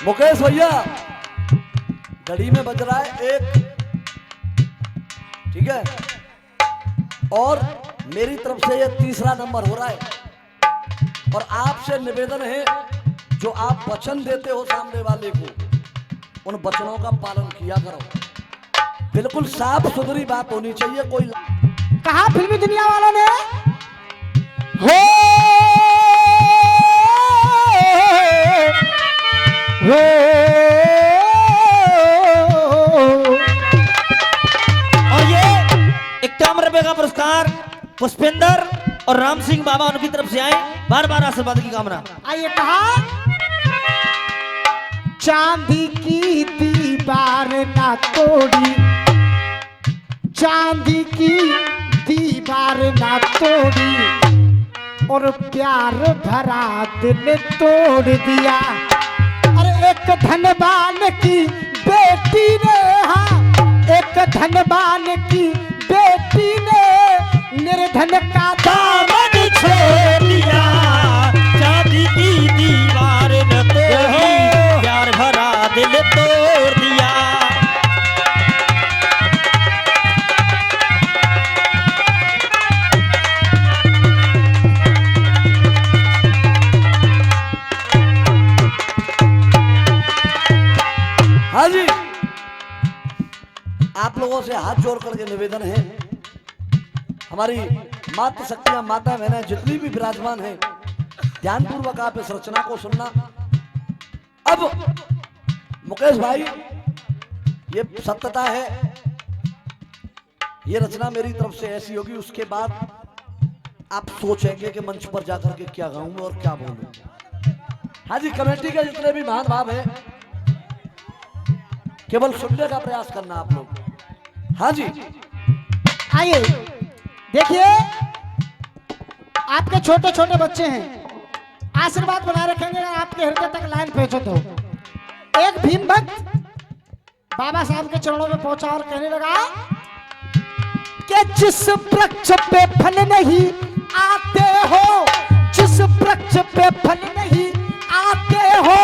मुकेश भैया घड़ी में बज रहा है एक, ठीक है, और मेरी तरफ से ये तीसरा नंबर हो रहा है। और आपसे निवेदन है, जो आप वचन देते हो सामने वाले को, उन वचनों का पालन किया करो। बिल्कुल साफ सुथरी बात होनी चाहिए। कोई कहा फिल्मी दुनिया वालों ने हो और ये 51 रुपए का पुरस्कार पुष्पेंद्र और राम सिंह बाबा उनकी तरफ से आए, बार बार आशीर्वाद की कामना। आइए कहा चांदी की दीवार ना तोड़ी, चांदी की दीवार ना तोड़ी, और प्यार भरा दिल तोड़ दिया। अरे एक धनवान की बेटी ने, हाँ एक धनवान की बेटी ने निर्धन का दामन छोड़ दिया, चांदी की दीवार न तोड़ी, प्यार भरा दिल तोड़ दिया। हाँ जी, आप लोगों से हाथ जोड़ करके निवेदन है, हमारी मातृ शक्तियां, माता बहनें जितनी भी विराजमान हैं, ध्यानपूर्वक आप इस रचना को सुनना। अब मुकेश भाई, ये सत्यता है, ये रचना मेरी तरफ से ऐसी होगी, उसके बाद आप सोचेंगे कि मंच पर जाकर के क्या गाऊं और क्या बोलूं। हाँ जी, कमेटी के जितने भी महान भाव हैं, केवल सुनने का प्रयास करना आप लोग। हाँ जी, आइए देखिए, आपके छोटे छोटे बच्चे हैं, आशीर्वाद बनाए रखेंगे अगर आपके हृदय तक लाइन पहुंचे तो। एक भीम भक्त बाबा साहब के चरणों में पहुंचा और कहने लगा कि जिस वृक्ष पे फल नहीं आते हो, जिस वृक्ष पे फल नहीं आते हो,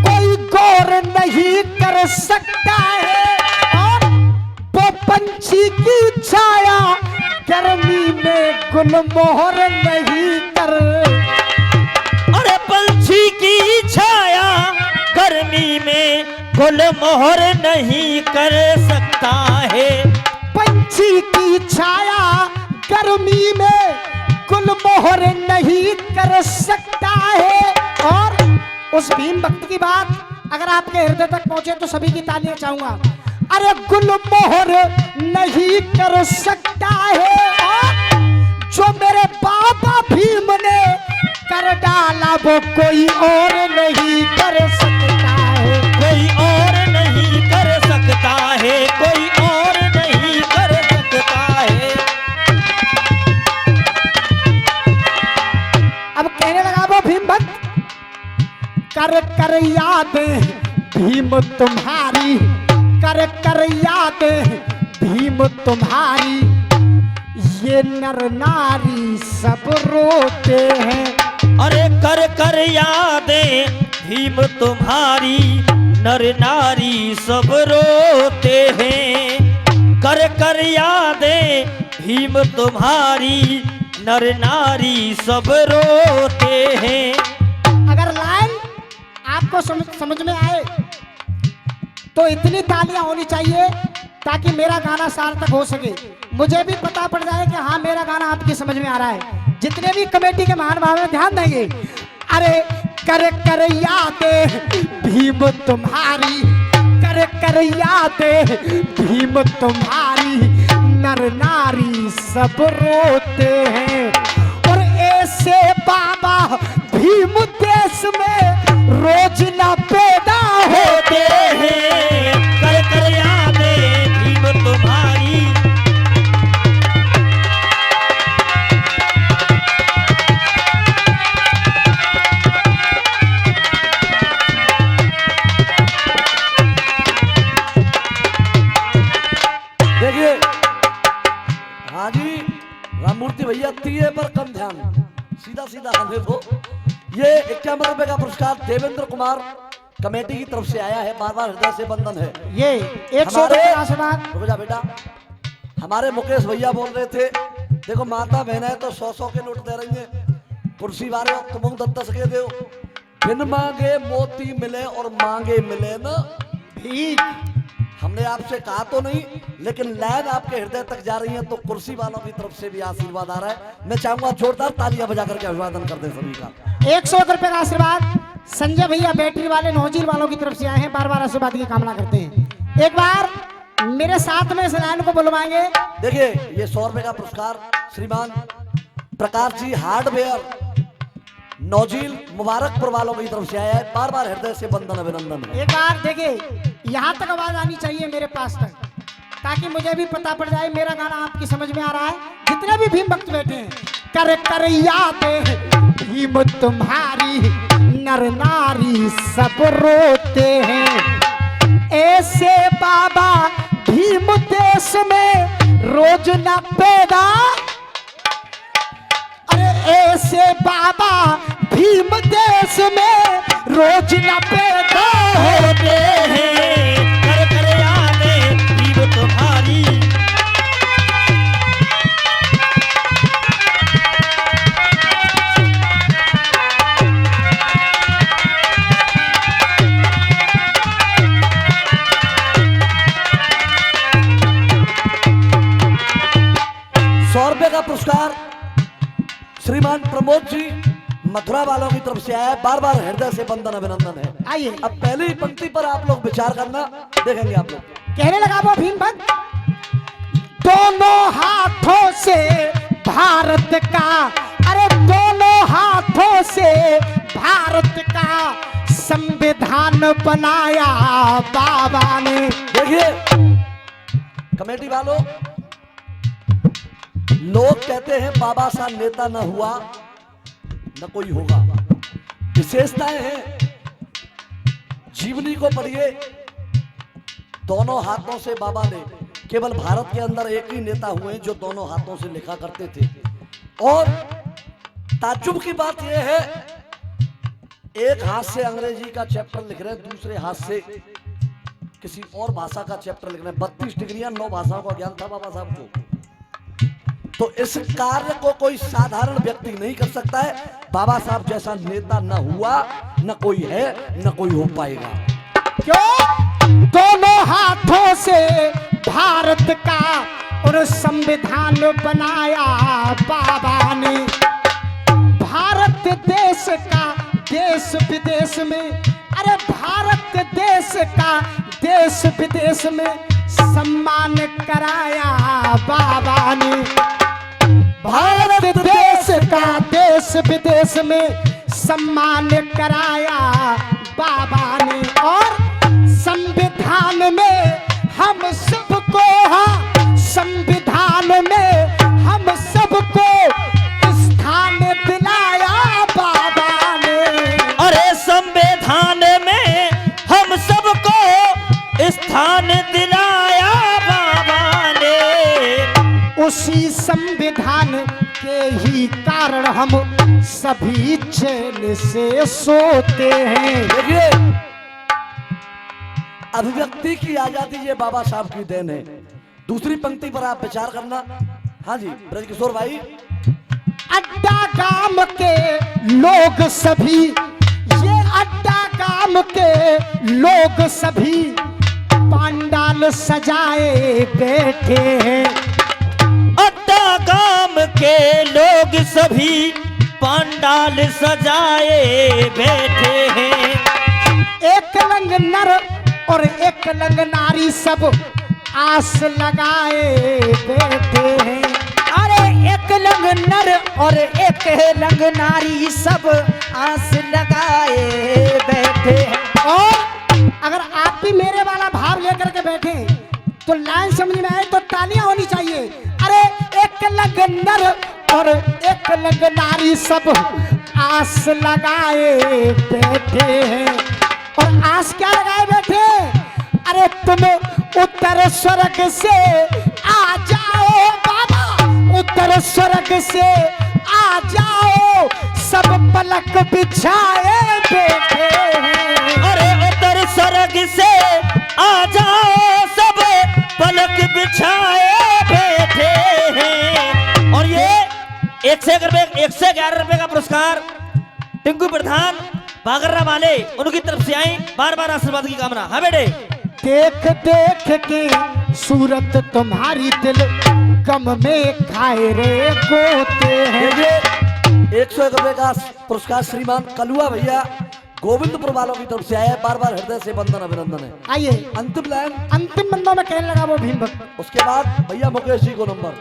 कोई गौर नहीं कर सकता है। और वो पंछी की छाया गर्मी में गुलमोहर नहीं कर, अरे पंछी की छाया गर्मी में गुलमोहर नहीं कर सकता है। पंछी की छाया गर्मी में गुलमोहर नहीं कर सकता है। और उस भीम भक्त की बात अगर आपके हृदय तक पहुंचे तो सभी की तालियां चाहूंगा। अरे गुलमोहर नहीं कर सकता है, और जो मेरे बाबा भीम ने कर डाला वो कोई और नहीं कर सकता है, कोई और नहीं कर सकता है, कोई और नहीं कर सकता है। अब कहने लगा वो भीम भक्त, कर कर यादें भीम तुम्हारी, कर कर यादें भीम तुम्हारी, ये नर नारी सब रोते हैं। अरे कर कर यादें भीम तुम्हारी, नर नारी सब रोते हैं। कर कर यादें भीम तुम्हारी, नर नारी सब रोते हैं। अगर लाइन आपको समझ में आए तो इतनी तालियां होनी चाहिए ताकि मेरा गाना सार्थक हो सके, मुझे भी पता पड़ जाए कि हाँ मेरा गाना आपकी समझ में आ रहा है। जितने भी कमेटी के महान भाव में ध्यान देंगे। अरे कर कर यादें भीम तुम्हारी, कर कर यादें भीम तुम्हारी, नर नारी सब रोते हैं। और ऐसे बाबा भीम देश में रोज ना पैदा होते हैं। कर कर यादें भीम तुम्हारी, देखिए, हाँ जी, राममूर्ति भैया तीये पर कम ध्यान, सीधा सीधा हमें दो। ये 51 रुपए का पुरस्कार देवेंद्र कुमार कमेटी की तरफ से आया है, बार बार हृदय से बंधन है। ये 100 रुपए का आशीर्वाद। रुक जा बेटा, हमारे मुकेश भैया बोल रहे थे देखो माता बहन है तो 100-100 के नोट दे रही है, कुर्सी वाले तुम 10-10 के दो, बिन मांगे मोती मिले और मांगे मिले ना ठीक। हमने आपसे कहा तो नहीं, लेकिन लाइन आपके हृदय तक जा रही है, तो कुर्सी वालों की तरफ से भी आशीर्वाद आ रहा है। मैं चाहूंगा जोरदार तालियां बजा करके अभिवादन कर दें सभी का। 100 रुपए का आशीर्वाद संजय भैया बैटरी वाले नौजील वालों की तरफ से आए हैं, बार बार आशीर्वाद की कामना करते हैं। एक बार मेरे साथ में इस लाइन को बुलवाएंगे। देखिए ये 100 रुपए का पुरस्कार श्रीमान प्रकाश जी हार्डवेयर नौजील मुबारकपुर वालों की तरफ से आया है, बार बार हृदय से बंधन अभिनंदन। एक बार देखिए यहाँ तक आवाज आनी चाहिए मेरे पास तक, ताकि मुझे भी पता पड़ जाए मेरा गाना आपकी समझ में आ रहा है। जितने भी भीम भक्त बैठे हैं, कर कर यादें भीम तुम्हारी, नर नारी सब रोते हैं, ऐसे बाबा भीम देश में रोज न पैदा, अरे ऐसे बाबा भीम देश में रोज न पैदा होते हैं, कर कर यादें भीम तुम्हारी। का पुरस्कार श्रीमान प्रमोद जी मथुरा वालों की तरफ से आया है, बार बार हृदय से बंधन अभिनंदन है। आइए अब पहली पंक्ति पर आप लोग विचार करना, देखेंगे आप लोग। कहने लगा वो भीम भक्त, दोनों हाथों से भारत का, अरे दोनों हाथों से भारत का संविधान बनाया बाबा ने। देखिए कमेटी वालों, लोग कहते हैं बाबा सा नेता न हुआ न कोई होगा। विशेषताएं हैं, जीवनी को पढ़िए। दोनों हाथों से बाबा ने, केवल भारत के अंदर एक ही नेता हुए जो दोनों हाथों से लिखा करते थे। और ताज्जुब की बात यह है, एक हाथ से अंग्रेजी का चैप्टर लिख रहे हैं, दूसरे हाथ से किसी और भाषा का चैप्टर लिख रहे हैं। 32 डिग्रियां 9 भाषाओं का ज्ञान था बाबा साहब को। तो इस कार्य को कोई साधारण व्यक्ति नहीं कर सकता है। बाबा साहब जैसा नेता न हुआ, न कोई है, न कोई हो पाएगा। क्यों? दोनों हाथों से भारत का और संविधान बनाया बाबा ने। भारत देश का देश विदेश में, अरे भारत देश का देश विदेश में सम्मान कराया बाबा ने। भारत देश का देश विदेश में सम्मान कराया बाबा ने। और संविधान में हम सबको, हाँ संविधान में हम सबको स्थान दिलाया बाबा ने। अरे संविधान में हम सबको स्थान दिलाया बाबा ने। उसी संविधान के ही कारण हम सभी चैन से सोते हैं। देखिए अभिव्यक्ति की आजादी ये बाबा साहब की देन है। दूसरी पंक्ति पर आप विचार करना। हाँ जी ब्रजकिशोर भाई। अड्डा गांव के लोग सभी, ये अड्डा गांव के लोग सभी पंडाल सजाए बैठे हैं। अड्डा गांव के लोग सभी पंडाल सजाए बैठे हैं। एक लंग नर और एक लंग नारी सब आस लगाए बैठे हैं। अरे एक लंग नर और एक लंग नारी सब आस लगाए बैठे हैं। और अगर आप भी मेरे वाला भाव लेकर के बैठे तो लाइन समझ में आए तो तालियां होनी चाहिए। अरे एक लंग नर और एक लंग नारी सब आस लगाए बैठे हैं। और आस क्या लगाए बैठे? अरे तुम उत्तर स्वर्ग से आ जाओ बाबा, उत्तर स्वर्ग से आ जाओ, सब पलक बिछाए बैठे हैं। अरे उतर सरग से आ जाओ सब पलक बिछाए बैठे हैं। और ये 111 रुपए का पुरस्कार टिंकू प्रधान बागर्रा वाले उनकी तरफ से आई, बार बार आशीर्वाद की कामना। हाँ बेटे। देख देख के सूरत तुम्हारी दिल गम में खाए रे गोते हैं। देखिए 101 रुपए का पुरस्कार श्रीमान कलुआ भैया गोविंदपुर वालों की तरफ से आया है। बार बार हृदय से वंदन अभिनंदन है। आइए अंतिम लाइन, अंतिम बंदों में कहने लगा वो भीम भक्त। उसके बाद भैया मुकेश जी को नंबर।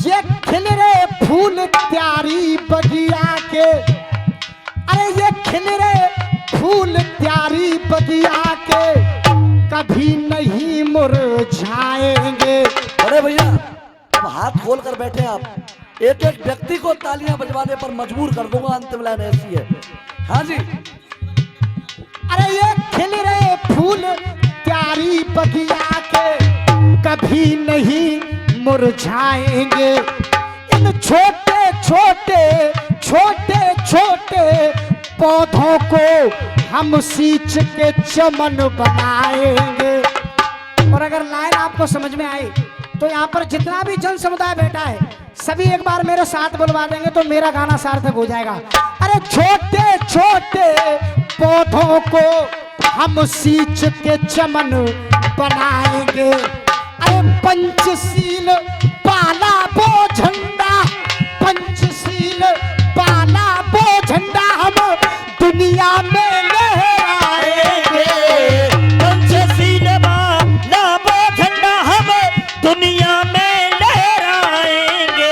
ये खिल रहे फूल प्यारी बगिया के, अरे ये खिल रहे फूल प्यारी बगिया के कभी नहीं मुरझाएंगे। अरे भैया अब हाथ खोल कर बैठे आप। एक एक व्यक्ति को तालियां बजवाने पर मजबूर कर दूंगा। अंतिम लाइन ऐसी है। हाँ जी। अरे ये खिल रहे फूल प्यारी बगिया के कभी नहीं मुरझाएंगे। इन छोटे छोटे छोटे छोटे पौधों को हम सींच के चमन बनाएंगे। और अगर लाइन आपको समझ में आई तो यहाँ पर जितना भी जन समुदाय बैठा है सभी एक बार मेरे साथ बुलवा देंगे तो मेरा गाना सार्थक हो जाएगा। अरे छोटे छोटे पौधों को हम सींच के चमन बनाएंगे। अरे पंचशील पाला वो झंडा, पंचशील पाला वो झंडा हम दुनिया में लहराएंगे। पंचशील वाला वो झंडा हम दुनिया में लहराएंगे।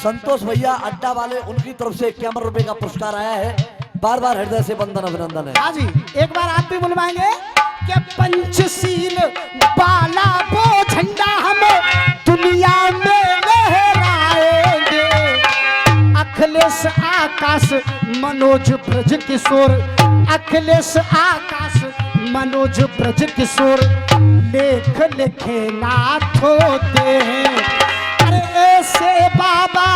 संतोष भैया अड्डा वाले उनकी तरफ से 51 रुपए का पुरस्कार आया है। बार बार हृदय से वंदन अभिनंदन है। हाँ जी, एक बार आप भी बुलवाएंगे कि पंचशील पाला वो झंडा हम दुनिया में लहराएंगे। अखिलेश आकाश मनोज ब्रज किशोर, अखिलेश आकाश मनोज ब्रज किशोर लेख लिखे ना होते हैं। अरे ऐसे बाबा